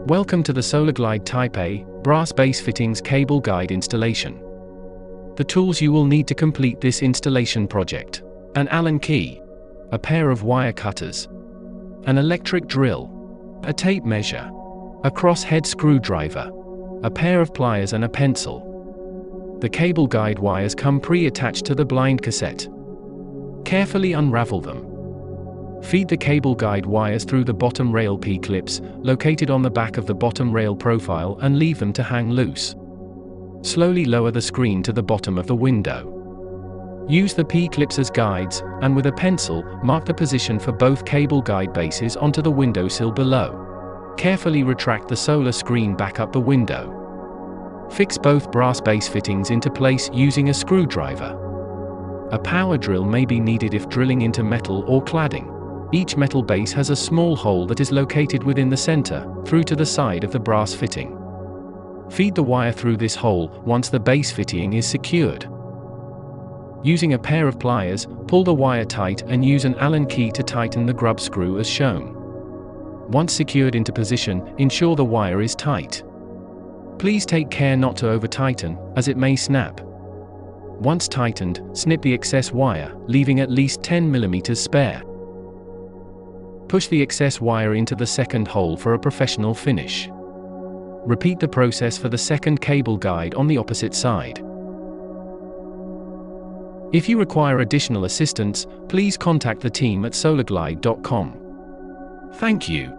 Welcome to the Solarglide Type A brass base fittings cable guide installation. The tools you will need to complete this installation project: an Allen key, a pair of wire cutters, an electric drill, a tape measure, a crosshead screwdriver, a pair of pliers and a pencil. The cable guide wires come pre-attached to the blind cassette. Carefully unravel them. Feed the cable guide wires through the bottom rail P-clips, located on the back of the bottom rail profile, and leave them to hang loose. Slowly lower the screen to the bottom of the window. Use the P-clips as guides, and with a pencil, mark the position for both cable guide bases onto the windowsill below. Carefully retract the solar screen back up the window. Fix both brass base fittings into place using a screwdriver. A power drill may be needed if drilling into metal or cladding. Each metal base has a small hole that is located within the center, through to the side of the brass fitting. Feed the wire through this hole once the base fitting is secured. Using a pair of pliers, pull the wire tight and use an Allen key to tighten the grub screw as shown. Once secured into position, ensure the wire is tight. Please take care not to over-tighten, as it may snap. Once tightened, snip the excess wire, leaving at least 10 mm spare. Push the excess wire into the second hole for a professional finish. Repeat the process for the second cable guide on the opposite side. If you require additional assistance, please contact the team at solarglide.com. Thank you.